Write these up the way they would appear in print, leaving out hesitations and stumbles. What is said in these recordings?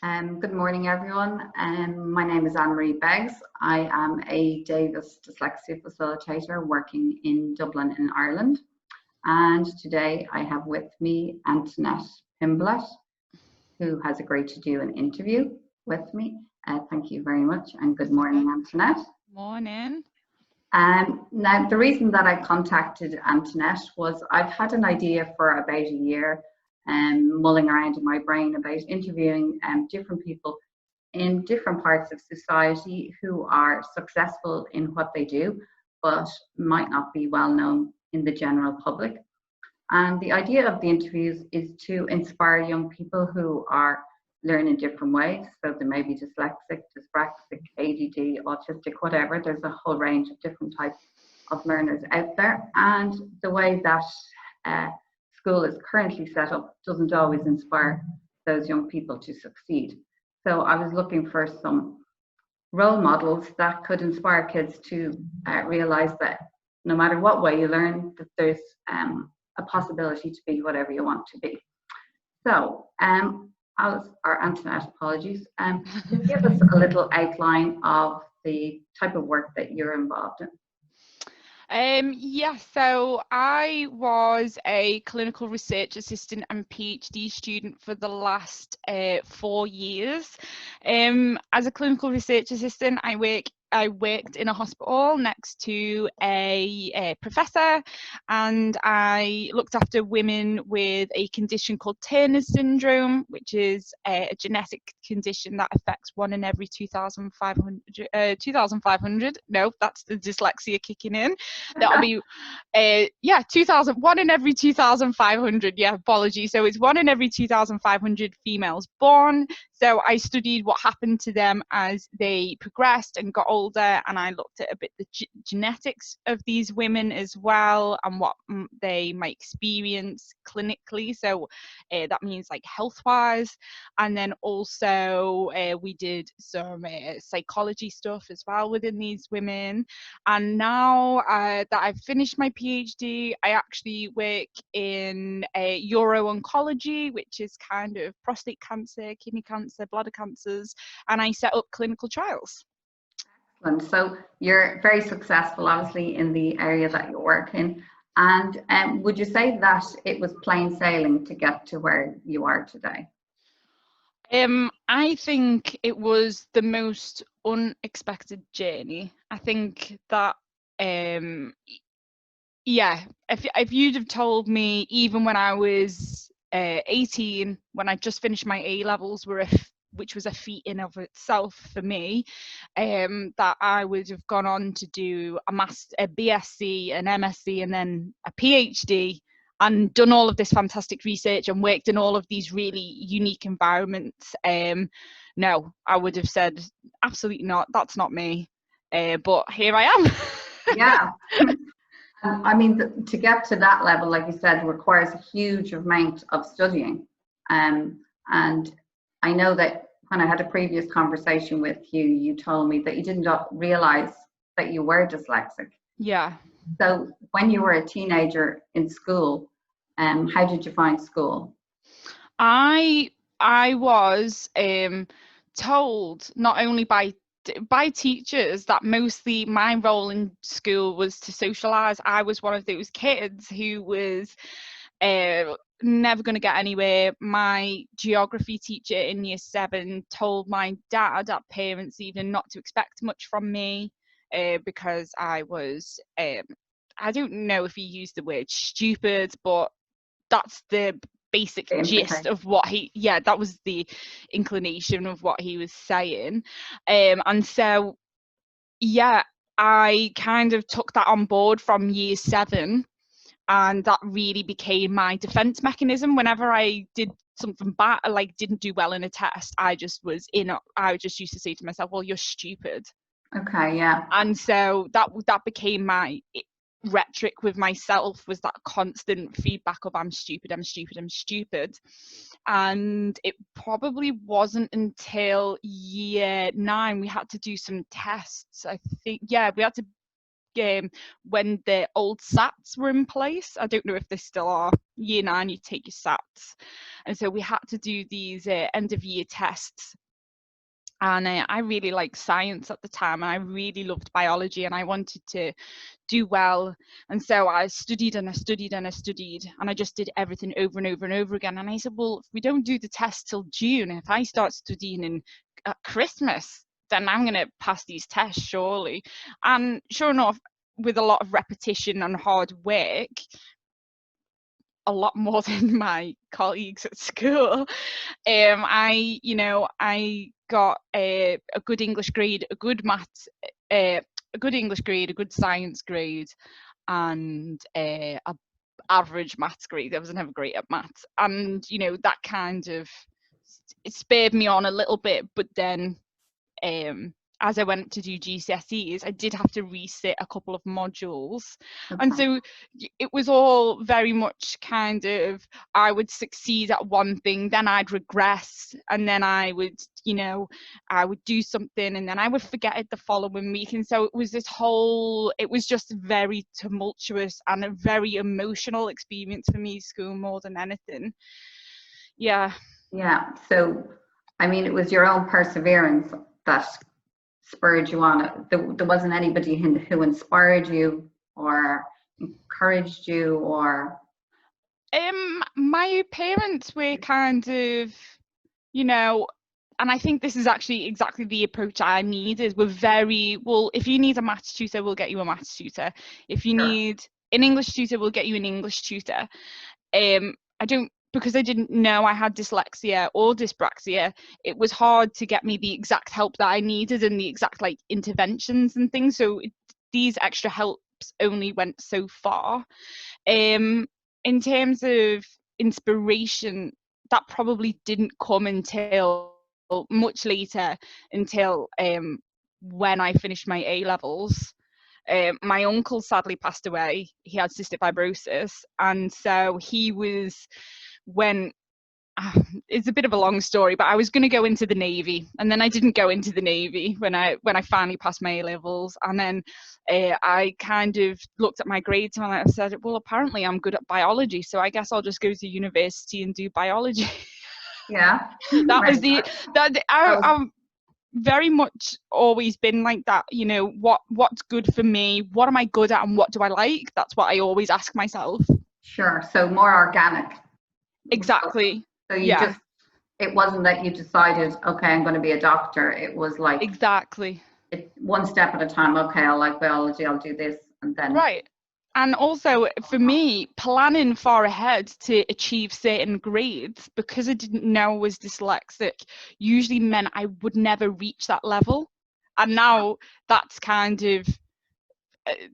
Good morning, everyone. My name is Anne-Marie Beggs. I am a Davis Dyslexia Facilitator working in Dublin in Ireland. And today I have with me Antoinette Pimblett, who has agreed to do an interview with me. Thank you very much, and good morning, Antoinette. Morning. Now, the reason that I contacted Antoinette was I've had an idea for about a year, mulling around in my brain about interviewing different people in different parts of society who are successful in what they do, but might not be well known in the general public. And the idea of the interviews is to inspire young people who are learning different ways. So they may be dyslexic, dyspraxic, ADD, autistic, whatever. There's a whole range of different types of learners out there. And the way that school is currently set up doesn't always inspire those young people to succeed. So I was looking for some role models that could inspire kids to realize that no matter what way you learn, that there's a possibility to be whatever you want to be. So, Antoinette, apologies, give us a little outline of the type of work that you're involved in. So I was a clinical research assistant and PhD student for the last 4 years. As a clinical research assistant, I worked in a hospital next to a professor, and I looked after women with a condition called Turner syndrome, which is a genetic condition that affects 1 in every 2,500. No, that's the dyslexia kicking in. That'll be 1 in every 2,500. Yeah, apologies. So it's 1 in every 2,500 females born. So I studied what happened to them as they progressed and got older, and I looked at a bit the genetics of these women as well, and what they might experience clinically. So that means like health-wise, and then also we did some psychology stuff as well within these women. And now that I've finished my PhD, I actually work in uro-oncology, which is kind of prostate cancer, kidney cancer, bladder cancers, and I set up clinical trials. Excellent. So you're very successful, obviously, in the area that you work in. And would you say that it was plain sailing to get to where you are today? I think it was the most unexpected journey. I think that if you'd have told me even when I was 18, when I just finished my A levels, which was a feat in of itself for me, that I would have gone on to do a BSc, an MSc, and then a PhD, and done all of this fantastic research and worked in all of these really unique environments. No, I would have said absolutely not. That's not me. But here I am. Yeah. I mean, to get to that level, like you said, requires a huge amount of studying. And I know that when I had a previous conversation with you, you told me that you didn't realize that you were dyslexic. Yeah. So when you were a teenager in school, how did you find school? I was told not only by teachers that mostly my role in school was to socialize. I was one of those kids who was never going to get anywhere. My geography teacher in year 7 told my dad at parents even not to expect much from me because I was I don't know if he used the word stupid, but that's the basic gist of what that was the inclination of what he was saying. And so I kind of took that on board from year 7, and that really became my defense mechanism. Whenever I did something bad, like didn't do well in a test, I just used to say to myself, well, you're stupid. Okay, yeah. And so that became my rhetoric with myself, was that constant feedback of I'm stupid. And it probably wasn't until year 9 we had to do some tests. I think we had to when the old SATs were in place. I don't know if they still are. Year 9, you take your SATs. And so we had to do these end of year tests. And I really liked science at the time, and I really loved biology, and I wanted to do well. And so I studied and I studied and I studied, and I just did everything over and over and over again. And I said, well, if we don't do the test till June, if I start studying at Christmas, then I'm going to pass these tests surely. And sure enough, with a lot of repetition and hard work, a lot more than my colleagues at school, I got a good English grade, a good maths, a good English grade, a good science grade, and a average maths grade. I was never great at maths, and that kind of, it spurred me on a little bit. But then as I went to do GCSEs, I did have to resit a couple of modules. Okay. And so it was all very much kind of, I would succeed at one thing, then I'd regress, and then I would do something, and then I would forget it the following week. And so it was just very tumultuous and a very emotional experience for me, school, more than anything. Yeah. So, I mean, it was your own perseverance that spurred you on. There wasn't anybody who inspired you or encouraged you, or my parents were kind of, and I think this is actually exactly the approach I needed. We're very, well, if you need a maths tutor, we'll get you a maths tutor. If you need an English tutor, we'll get you an English tutor. Because I didn't know I had dyslexia or dyspraxia, it was hard to get me the exact help that I needed and the exact interventions and things. So these extra helps only went so far. In terms of inspiration, that probably didn't come until much later, until when I finished my A-levels. My uncle sadly passed away. He had cystic fibrosis, and so he was, it's a bit of a long story, but I was going to go into the Navy, and then I didn't go into the Navy when I finally passed my A-levels. And then I kind of looked at my grades and I said, well, apparently I'm good at biology, so I guess I'll just go to university and do biology. Yeah. That was I've very much always been like that. What's good for me, what am I good at, and what do I like? That's what I always ask myself. Sure. So more organic. Exactly. So it wasn't that you decided, okay, I'm going to be a doctor. It was like, exactly, one step at a time. Okay, I like biology, I'll do this, and then right. And also for me, planning far ahead to achieve certain grades, because I didn't know I was dyslexic, usually meant I would never reach that level. And now that's kind of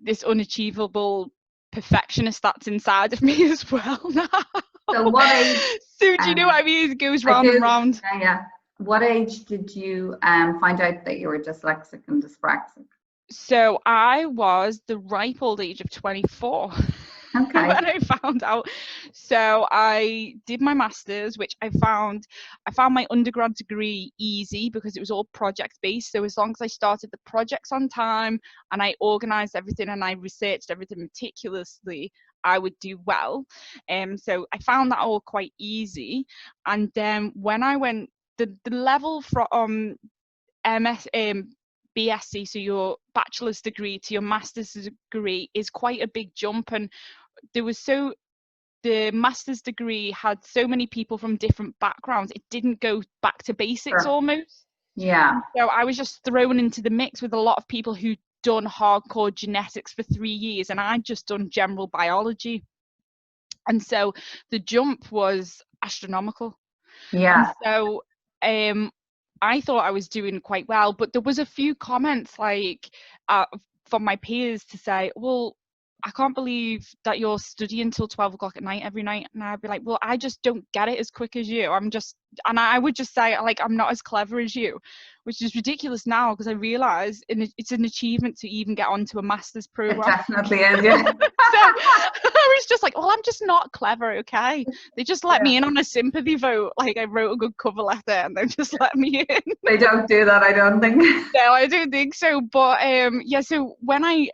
this unachievable perfectionist that's inside of me as well now. So what age? So do you know what I mean? It goes round and round. Yeah. What age did you find out that you were dyslexic and dyspraxic? So I was the ripe old age of 24. Okay. When I found out. So I did my master's, which I found my undergrad degree easy because it was all project based. So as long as I started the projects on time and I organized everything and I researched everything meticulously, I would do well. So I found that all quite easy. And then when I went, the level from BSc, so your bachelor's degree, to your master's degree is quite a big jump. And the master's degree had so many people from different backgrounds, it didn't go back to basics. Sure. Almost. Yeah. So I was just thrown into the mix with a lot of people who'd done hardcore genetics for 3 years, and I'd just done general biology. And so the jump was astronomical. Yeah. And so I thought I was doing quite well, but there was a few comments from my peers to say, well, I can't believe that you're studying till 12 o'clock at night every night. And I'd be like, well, I just don't get it as quick as you. And I would just say, I'm not as clever as you, which is ridiculous now because I realise it's an achievement to even get onto a master's program. It definitely is, yeah. So I was just like, well, I'm just not clever, okay? They just let me in on a sympathy vote. Like, I wrote a good cover letter and they just let me in. They don't do that, I don't think. No, I don't think so. But yeah, so when I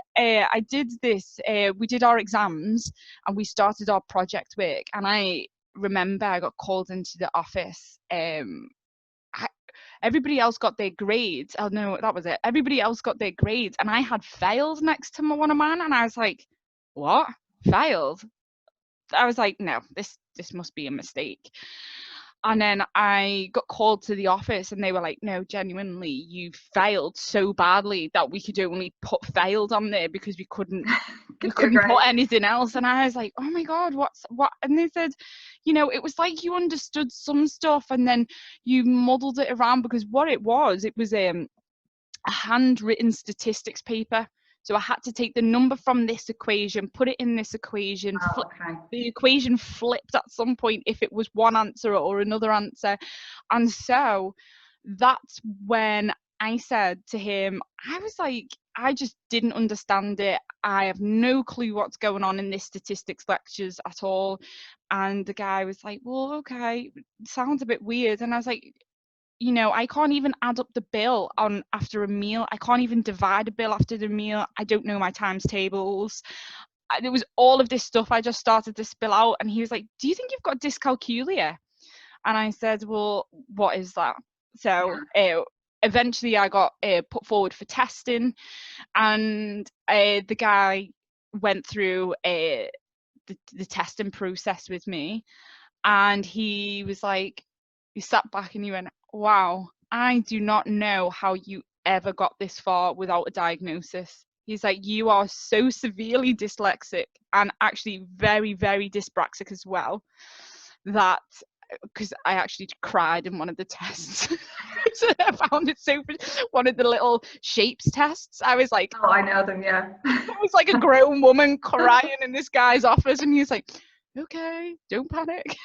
did this, we did our exams and we started our project work. And I remember I got called into the office. Everybody else got their grades. Oh no, that was it. Everybody else got their grades, and I had failed next to one of mine, and I was like, "What? Failed?" I was like, "No, this must be a mistake." And then I got called to the office, and they were like, "No, genuinely, you failed so badly that we could only put failed on there because we couldn't put anything else." And I was like, "Oh my God, what?" And they said, "You know, it was like you understood some stuff, and then you muddled it around because what it was a handwritten statistics paper." So I had to take the number from this equation, put it in this equation. The equation flipped at some point if it was one answer or another answer. And so that's when I said to him, I was like, I just didn't understand it. I have no clue what's going on in this statistics lectures at all. And the guy was like, well, okay, sounds a bit weird. And I was like, you know, I can't even add up the bill on after a meal. I can't even divide a bill after the meal. I don't know my times tables. There was all of this stuff I just started to spill out. And he was like, do you think you've got dyscalculia? And I said, well, what is that? So eventually I got put forward for testing, and the guy went through the testing process with me, and he was like, he sat back and he went, wow, I do not know how you ever got this far without a diagnosis. He's like, you are so severely dyslexic and actually very, very dyspraxic as well, that, because I actually cried in one of the tests. So I found it so, one of the little shapes tests, I was like, oh, I know them, yeah. I was like a grown woman crying in this guy's office, and he's like, okay, don't panic.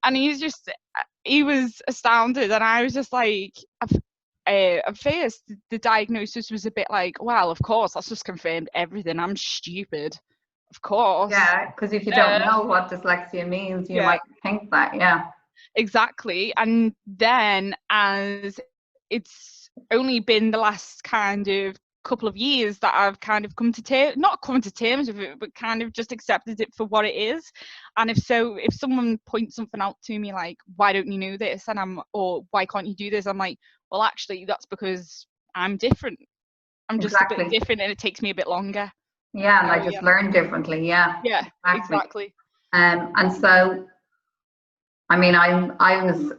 And he was astounded, and I was just like, at first the diagnosis was a bit like, well, of course, that's just confirmed everything, I'm stupid, of course. Yeah, because if you don't know what dyslexia means, you might think that. Yeah, exactly. And then, as it's only been the last kind of couple of years that I've kind of not come to terms with it, but kind of just accepted it for what it is. And if someone points something out to me like, why don't you know this, or why can't you do this, I'm like, well, actually that's because I'm different. I'm just a bit different, and it takes me a bit longer. Yeah, and I just learn differently. Yeah, exactly. And so, I mean, I was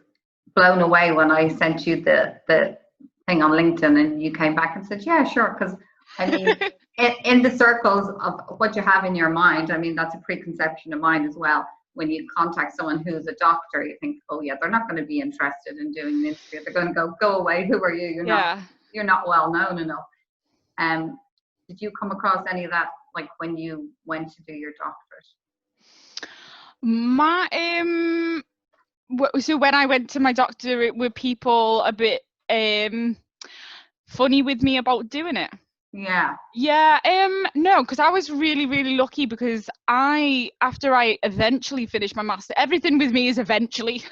blown away when I sent you the thing on LinkedIn, and you came back and said, yeah, sure. Because I mean, in the circles of what you have in your mind, I mean, that's a preconception of mine as well. When you contact someone who's a doctor, you think, oh yeah, they're not going to be interested in doing an interview. They're going to go away. Who are you? You're not well known enough. Did you come across any of that, like when you went to do your doctorate? So when I went to my doctorate, were people a bit funny with me about doing it? No, because I was really, really lucky, because after I eventually finished my master, everything with me is eventually.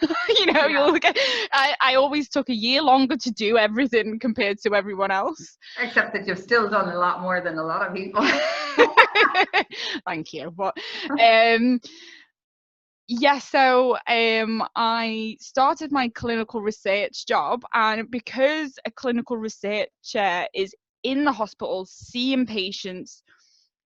I always took a year longer to do everything compared to everyone else. Except that you've still done a lot more than a lot of people. Thank you. But so I started my clinical research job, and because a clinical researcher is in the hospital seeing patients,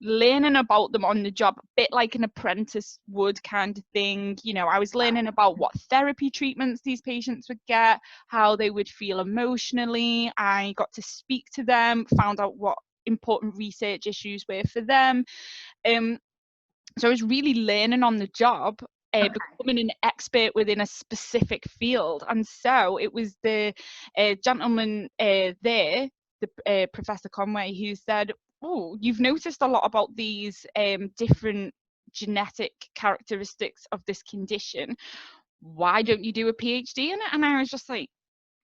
learning about them on the job, a bit like an apprentice would kind of thing. I was learning about what therapy treatments these patients would get, how they would feel emotionally. I got to speak to them, found out what important research issues were for them. So I was really learning on the job, becoming an expert within a specific field. And so it was the gentleman there, the Professor Conway, who said, oh, you've noticed a lot about these different genetic characteristics of this condition. Why don't you do a PhD in it? And I was just like,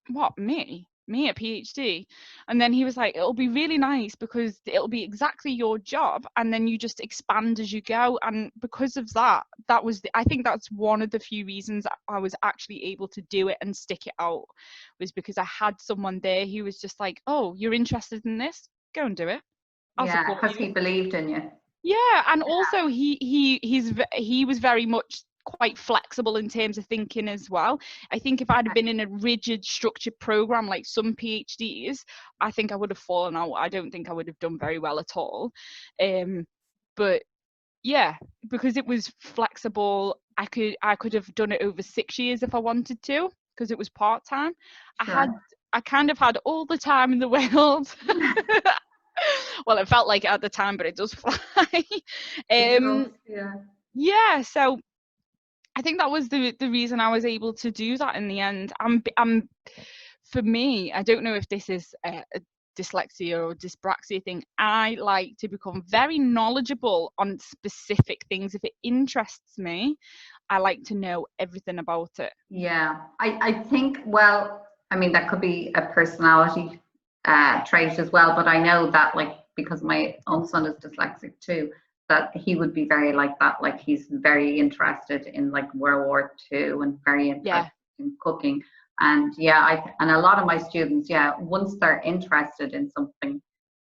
what, me? me a PhD? And then he was like, it'll be really nice because it'll be exactly your job, and then you just expand as you go. And because of that, I think that's one of the few reasons I was actually able to do it and stick it out, was because I had someone there who was just like, oh, you're interested in this, go and do it, I'll Yeah, support because you. he believed in you. Yeah, and also he was very much quite flexible in terms of thinking as well. I think if I'd have been in a rigid, structured program like some PhDs, I think I would have fallen out. I don't think I would have done very well at all. But yeah, because it was flexible, I could have done it over 6 years if I wanted to, because it was part-time. Sure. I kind of had all the time in the world. Well, it felt like it at the time, but it does fly. Yeah. Yeah, so I think that was the reason I was able to do that in the end. For me, I don't know if this is a dyslexia or dyspraxia thing. I like to become very knowledgeable on specific things. If it interests me, I like to know everything about it. Yeah, I think, well, I mean, that could be a personality trait as well, but I know that, like, because my own son is dyslexic too, that he would be very like that. Like, he's very interested in like World War II and very interested in cooking. And yeah, and a lot of my students, yeah, once they're interested in something,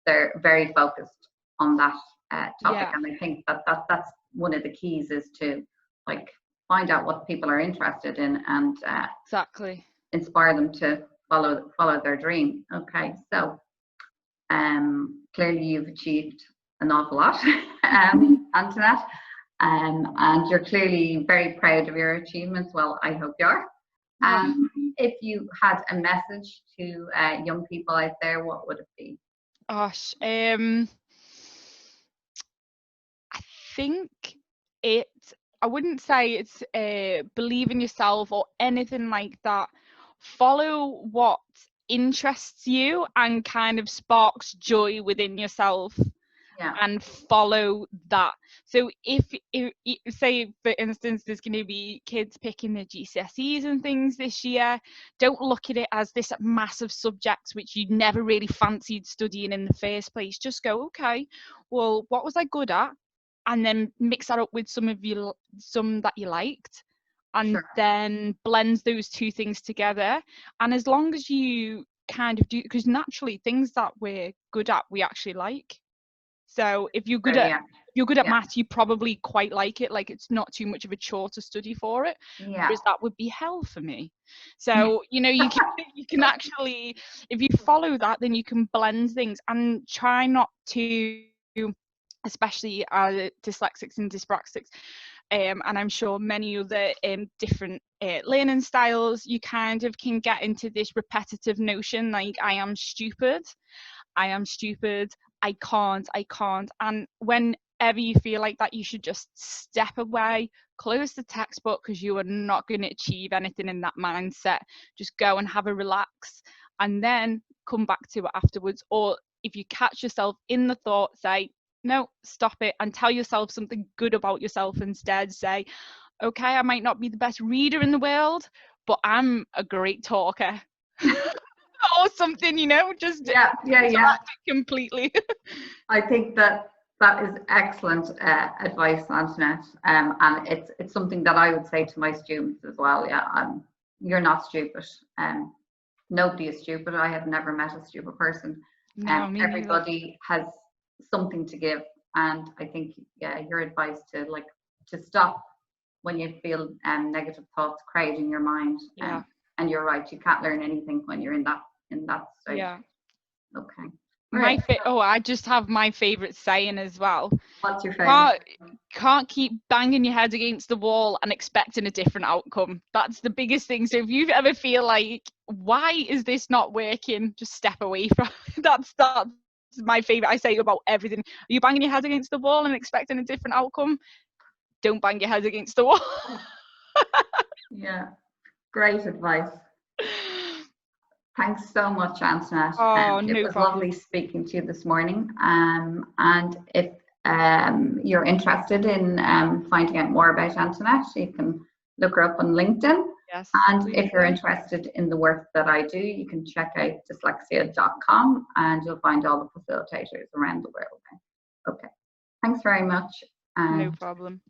they're very focused on that topic. Yeah. And I think that's one of the keys, is to like find out what people are interested in and exactly inspire them to follow their dream. Okay, so clearly you've achieved an awful lot, Antoinette, and you're clearly very proud of your achievements. Well, I hope you are. If you had a message to young people out there, what would it be? Gosh, I think I wouldn't say it's believe in yourself or anything like that. Follow what interests you and kind of sparks joy within yourself. Yeah. And follow that. So if say, for instance, there's going to be kids picking their GCSEs and things this year, don't look at it as this massive subject which you never really fancied studying in the first place. Just go, okay, well, what was I good at? And then mix that up with some that you liked, and then blend those two things together. And as long as you kind of do, because naturally things that we're good at, we actually like. So if you're good at maths, you probably quite like it. Like, it's not too much of a chore to study for it. Yeah. Whereas that would be hell for me. So you can actually, if you follow that, then you can blend things and try not to, especially dyslexics and dyspraxics, and I'm sure many other different learning styles, you kind of can get into this repetitive notion like, I am stupid, I can't. And whenever you feel like that, you should just step away, close the textbook, because you are not going to achieve anything in that mindset. Just go and have a relax and then come back to it afterwards. Or if you catch yourself in the thought, say, no, stop it, and tell yourself something good about yourself instead. Say, okay, I might not be the best reader in the world, but I'm a great talker. Or something, just completely. I think that is excellent advice, Antoinette, and it's something that I would say to my students as well. Yeah, you're not stupid. Nobody is stupid. I have never met a stupid person. No, everybody has something to give, and I think your advice to stop when you feel negative thoughts crowd in your mind. And you're right, you can't learn anything when you're in that stage. Yeah. Okay. I just have my favorite saying as well. What's your favorite? Can't keep banging your head against the wall and expecting a different outcome. That's the biggest thing. So if you ever feel like, why is this not working, just step away from it. That's my favorite. I say about everything. Are you banging your head against the wall and expecting a different outcome? Don't bang your head against the wall. Yeah, great advice. Thanks so much, Antoinette. It was lovely speaking to you this morning. And if you're interested in finding out more about Antoinette, you can look her up on LinkedIn. Yes. And if you're interested in the work that I do, you can check out dyslexia.com and you'll find all the facilitators around the world. Okay, thanks very much. No problem.